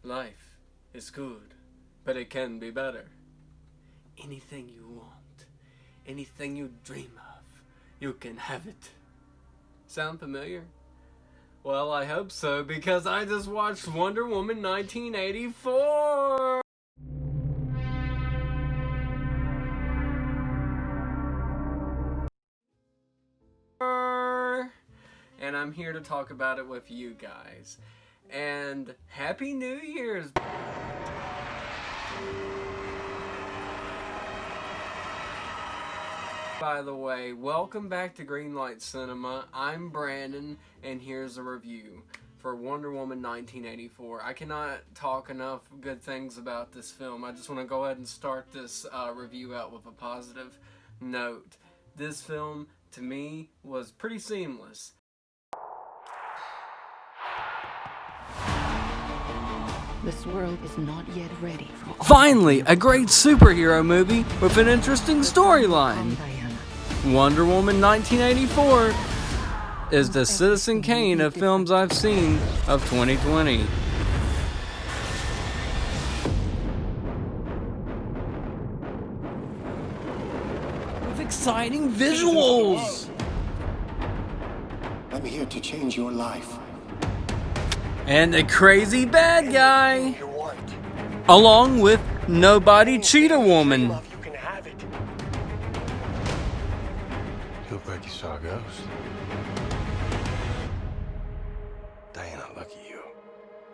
Life is good, but it can be better. Anything you want, anything you dream of, you can have it. Sound familiar? Well, I hope so, because I just watched Wonder Woman 1984! And I'm here to talk about it with you guys. And Happy New Year's! By the way, welcome back to Greenlight Cinema. I'm Brandon, and here's a review for Wonder Woman 1984. I cannot talk enough good things about this film. I just want to go ahead and start this review out with a positive note. This film, to me, was pretty seamless. This world is not yet ready for all. Finally, a great superhero movie with an interesting storyline. Wonder Woman 1984 is the Citizen Kane of films I've seen of 2020. With exciting visuals! I'm here to change your life. And a crazy bad guy! Along with Nobody Cheetah Woman. You can have it. You look like you saw a ghost. Diana, look at you.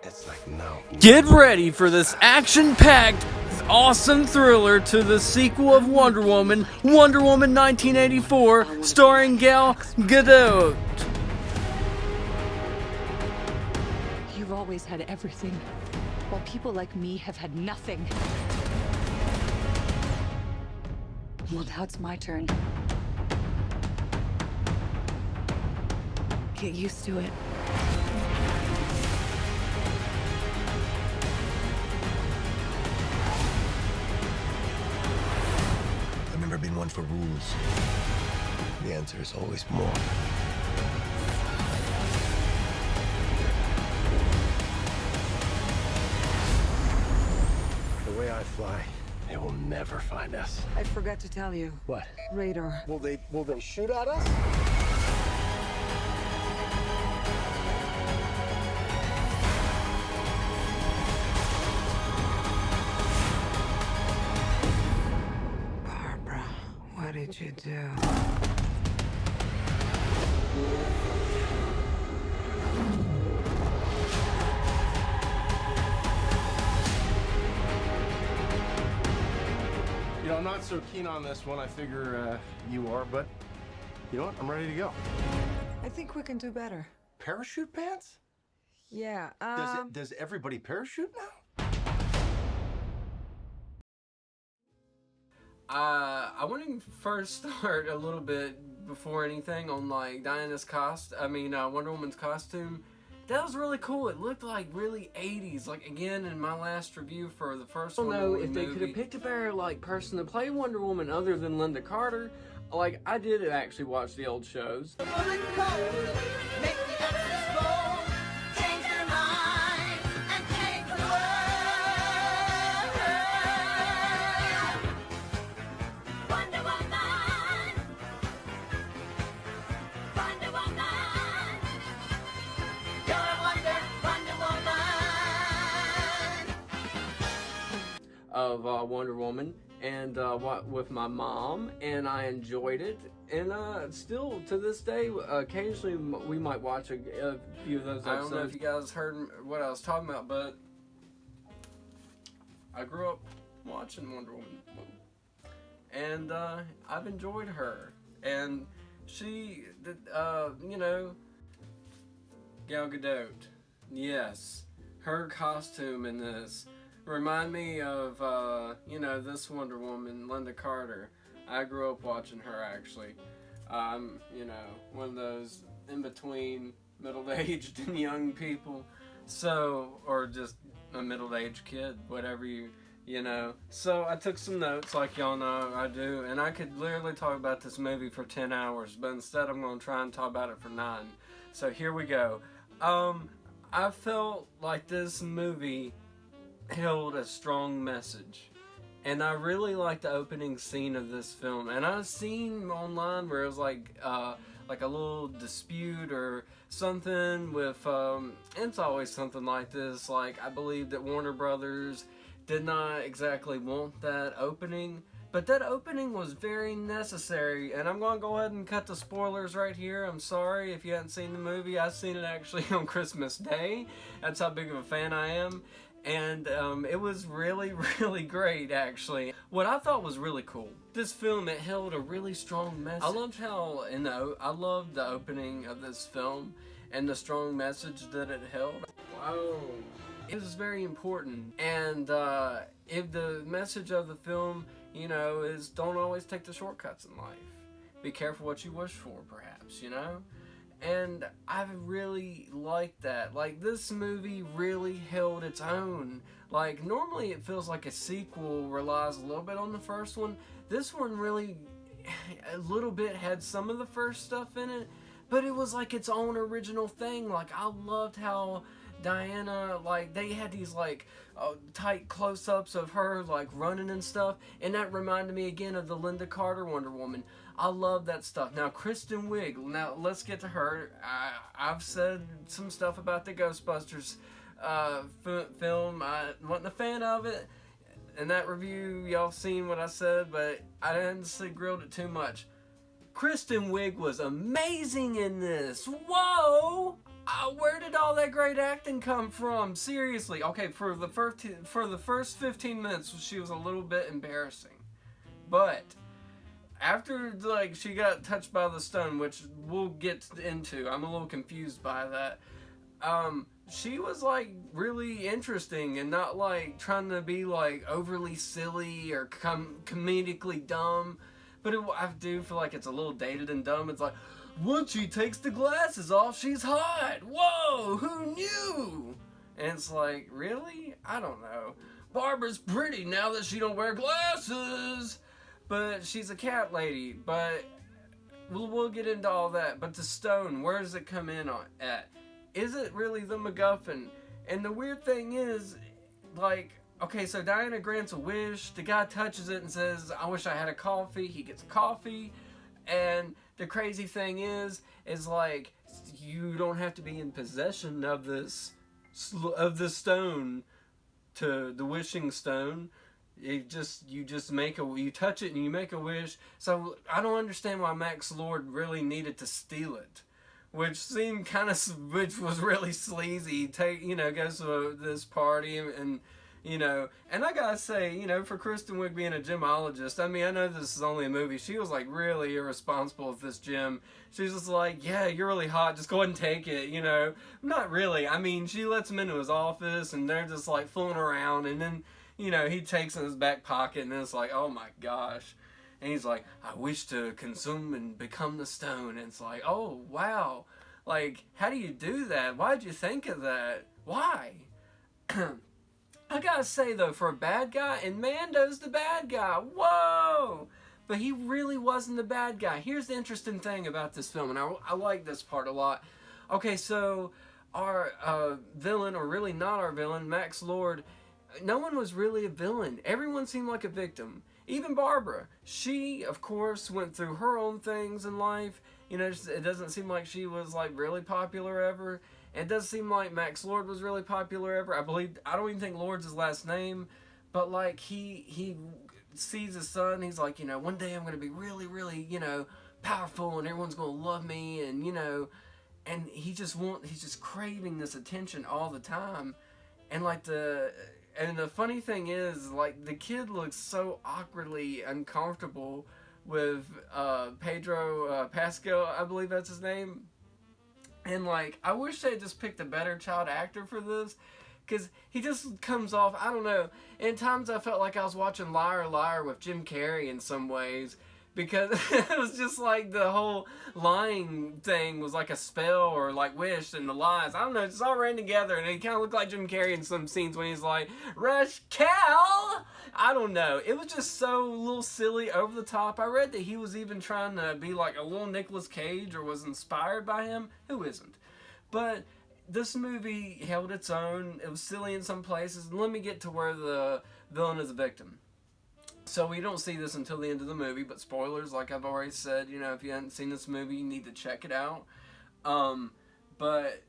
It's like, no. Get ready for this action-packed, awesome thriller to the sequel of Wonder Woman, Wonder Woman 1984, starring Gal Gadot. You've always had everything, while people like me have had nothing. Well, now it's my turn. Get used to it. I've never been one for rules. The answer is always more. The way I fly, they will never find us. I forgot to tell you. What? Radar. Will they shoot at us? Barbara, what did you do? You know, I'm not so keen on this one. I figure you are, but you know what? I'm ready to go. I think we can do better. Parachute pants? Yeah, Does everybody parachute now? I want to first start a little bit before anything on like Diana's Wonder Woman's costume. That was really cool. It looked like really 80s. Like again, in my last review for the first Wonder Woman if they movie. could have picked a better person to play Wonder Woman other than Linda Carter. Like, I did actually watch the old shows. Of Wonder Woman, and with my mom, and I enjoyed it, and still to this day, occasionally we might watch a few of those episodes. I don't know if you guys heard what I was talking about, but I grew up watching Wonder Woman, and I've enjoyed her, and she, Gal Gadot, yes, her costume in this remind me of, this Wonder Woman, Linda Carter. I grew up watching her, actually. One of those in-between middle-aged and young people. So, or just a middle-aged kid, whatever you know. So, I took some notes, like y'all know I do, and I could literally talk about this movie for 10 hours, but instead I'm going to try and talk about it for 9. So, here we go. I felt like this movie held a strong message. And I really like the opening scene of this film. And I've seen online where it was like a little dispute or something with, it's always something like this. Like, I believe that Warner Brothers did not exactly want that opening. But that opening was very necessary. And I'm going to go ahead and cut the spoilers right here. I'm sorry if you haven't seen the movie. I've seen it actually on Christmas Day. That's how big of a fan I am. And it was really, really great, actually. What I thought was really cool, this film, it held a really strong message. I loved how, I loved the opening of this film and the strong message that it held. Wow. It was very important. And if the message of the film, you know, is don't always take the shortcuts in life. Be careful what you wish for, perhaps, you know? And I really liked that. Like, this movie really held its own. Like, normally it feels like a sequel relies a little bit on the first one. This one really, a little bit had some of the first stuff in it, but it was like its own original thing. Like, I loved how Diana, like, they had these, like, tight close-ups of her, like, running and stuff, and that reminded me again of the Linda Carter Wonder Woman. I love that stuff. Now, Kristen Wiig, now let's get to her. I've said some stuff about the Ghostbusters film. I wasn't a fan of it. In that review, y'all seen what I said, but I didn't say grilled it too much. Kristen Wiig was amazing in this. Whoa! Where did all that great acting come from? Seriously. Okay, for the first 15 minutes, she was a little bit embarrassing. But after, like, she got touched by the stone, which we'll get into, I'm a little confused by that, she was, like, really interesting and not, like, trying to be, like, overly silly or comedically dumb, but I do feel like it's a little dated and dumb. It's like, once she takes the glasses off, she's hot! Whoa, who knew? And it's like, really? I don't know. Barbara's pretty now that she don't wear glasses! But she's a cat lady, but we'll get into all that. But the stone, where does it come in at? Is it really the MacGuffin? And the weird thing is, like, okay, so Diana grants a wish, the guy touches it and says, I wish I had a coffee, he gets a coffee, and the crazy thing is like, you don't have to be in possession of this stone, to the wishing stone. You touch it and you make a wish. So I don't understand why Max Lord really needed to steal it, which was really sleazy. Goes to this party and I gotta say, for Kristen Wiig being a gemologist, I mean, I know this is only a movie. She was like really irresponsible with this gem. She's just like, yeah, you're really hot, just go ahead and take it, Not really. I mean, she lets him into his office and they're just like fooling around, and then he takes in his back pocket, and it's like, oh my gosh. And he's like, I wish to consume and become the stone. And it's like, oh, wow. Like, how do you do that? Why'd you think of that? Why? I gotta say, though, for a bad guy, and Mando's the bad guy. Whoa! But he really wasn't the bad guy. Here's the interesting thing about this film, and I like this part a lot. Okay, so our villain, or really not our villain, Max Lord, no one was really a villain. Everyone seemed like a victim. Even Barbara. She, of course, went through her own things in life. It doesn't seem like she was, like, really popular ever. It does seem like Max Lord was really popular ever. I don't even think Lord's his last name. But, like, he sees his son. He's like, one day I'm going to be really, really, powerful, and everyone's going to love me. And, and he's just craving this attention all the time. And, like, and the funny thing is, like, the kid looks so awkwardly uncomfortable with Pedro Pascal, I believe that's his name. And, like, I wish they just picked a better child actor for this, because he just comes off, I don't know, in times I felt like I was watching Liar Liar with Jim Carrey in some ways, because it was just like the whole lying thing was like a spell or like wish, and the lies, I don't know, just all ran together, and he kind of looked like Jim Carrey in some scenes when he's like, Rush Cal! I don't know, it was just so a little silly, over the top. I read that he was even trying to be like a little Nicolas Cage, or was inspired by him. Who isn't? But this movie held its own. It was silly in some places. And let me get to where the villain is a victim. So we don't see this until the end of the movie, but spoilers, like I've already said, you know, if you haven't seen this movie, you need to check it out. But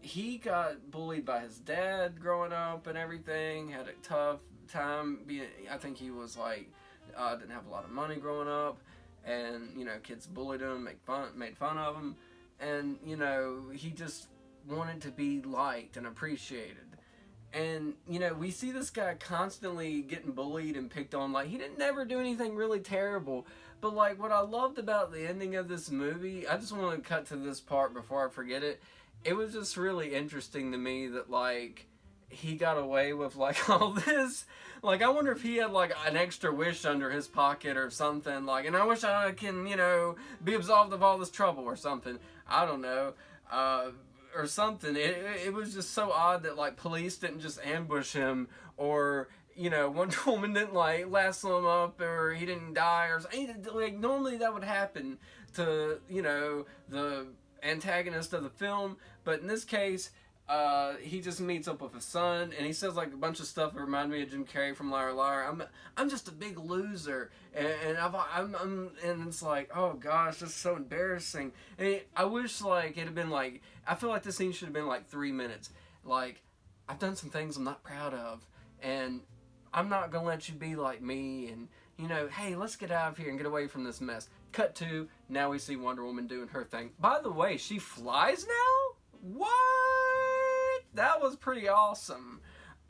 he got bullied by his dad growing up and everything, had a tough time being, I think he was like, didn't have a lot of money growing up, and, you know, kids bullied him, made fun of him, and, you know, he just wanted to be liked and appreciated. And, you know, we see this guy constantly getting bullied and picked on. Like, he didn't never do anything really terrible. But, like, what I loved about the ending of this movie, I just want to cut to this part before I forget it. It was just really interesting to me that, like, he got away with, like, all this. Like, I wonder if he had, like, an extra wish under his pocket or something. Like, and I wish I can, you know, be absolved of all this trouble or something. I don't know. Or something. It was just so odd that, like, police didn't just ambush him, or, you know, Wonder Woman didn't, like, lasso him up, or he didn't die, or something. Like, normally that would happen to, you know, the antagonist of the film, but in this case, he just meets up with his son, and he says, like, a bunch of stuff that remind me of Jim Carrey from Liar Liar. I'm just a big loser, and and it's like, oh gosh, this is so embarrassing. And I wish, like, it had been like, I feel like this scene should have been like 3 minutes. Like, I've done some things I'm not proud of, and I'm not gonna let you be like me, and, you know, hey, let's get out of here and get away from this mess. Cut to, now we see Wonder Woman doing her thing. By the way, she flies now? What? That was pretty awesome.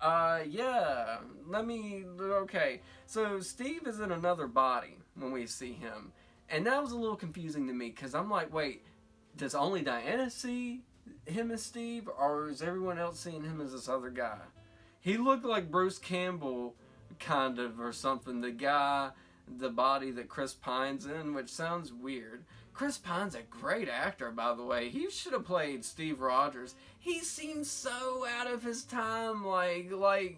Yeah, okay. So Steve is in another body when we see him. And that was a little confusing to me, because I'm like, wait, does only Diana see him as Steve, or is everyone else seeing him as this other guy? He looked like Bruce Campbell, kind of, or something. The body that Chris Pine's in, which sounds weird. Chris Pine's a great actor, by the way. He should have played Steve Rogers. He seems so out of his time. Like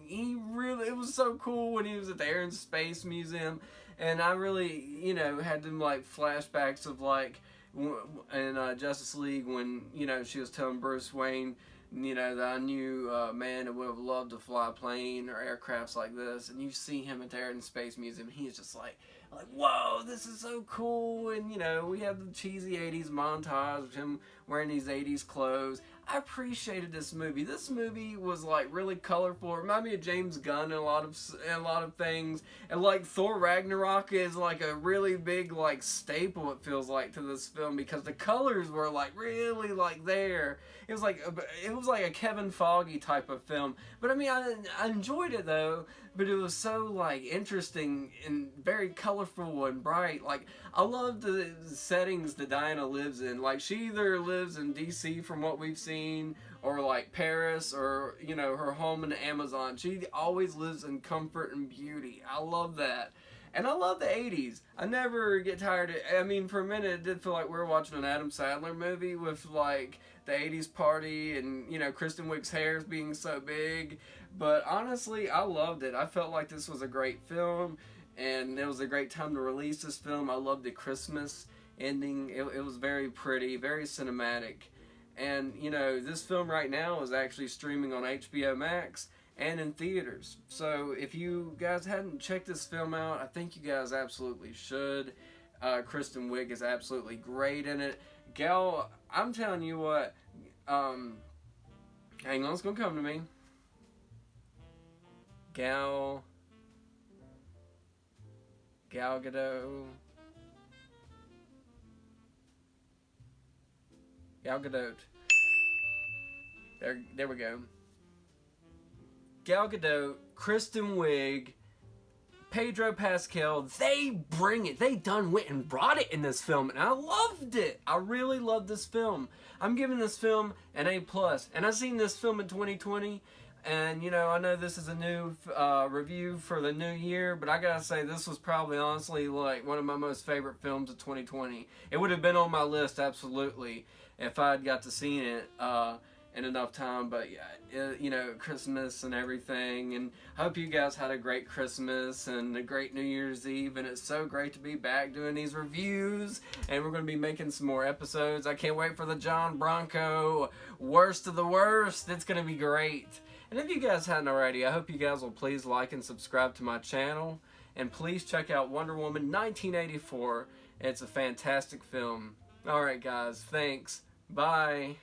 he really, it was so cool when he was at the Air and Space Museum. And I really, you know, had them, like, flashbacks of, like, in Justice League when, you know, she was telling Bruce Wayne, you know, that I knew a man that would have loved to fly a plane or aircrafts like this, and you see him at the Air and Space Museum, and he's just like, whoa, this is so cool. And, you know, we have the cheesy 80s montage of him wearing these 80s clothes. I appreciated this movie. This movie was, like, really colorful. It reminded me of James Gunn in a lot of things. And, like, Thor Ragnarok is, like, a really big, like, staple, it feels like, to this film, because the colors were, like, really, like, there. It was like a Kevin Feige type of film. But I mean, I enjoyed it though. But it was so, like, interesting and very colorful and bright. Like, I love the settings that Diana lives in. Like, she either lives in DC from what we've seen, or, like, Paris, or, you know, her home in the Amazon. She always lives in comfort and beauty. I love that. And I love the 80s. I never get tired of, I mean, for a minute it did feel like we were watching an Adam Sandler movie with, like, the 80s party and, you know, Kristen Wiig's hair being so big. But honestly, I loved it. I felt like this was a great film, and it was a great time to release this film. I loved the Christmas ending. It was very pretty, very cinematic. And, you know, this film right now is actually streaming on HBO Max and in theaters. So if you guys hadn't checked this film out, I think you guys absolutely should. Kristen Wiig is absolutely great in it. Gal, I'm telling you what, hang on, it's gonna come to me. Gal Gadot. Gal Gadot. There we go. Gal Gadot, Kristen Wiig, Pedro Pascal, they bring it. They done went and brought it in this film, and I loved it. I really loved this film. I'm giving this film an A+. And I seen this film in 2020, and, you know, I know this is a new review for the new year, but I gotta say, this was probably, honestly, like, one of my most favorite films of 2020. It would have been on my list, absolutely, if I'd got to see it. in enough time, but yeah, you know, Christmas and everything, and I hope you guys had a great Christmas and a great New Year's Eve, and it's so great to be back doing these reviews, and we're going to be making some more episodes. I can't wait for the John Bronco Worst of the Worst. It's going to be great. And if you guys hadn't already, I hope you guys will please like and subscribe to my channel, and please check out Wonder Woman 1984. It's a fantastic film. Alright guys, thanks. Bye.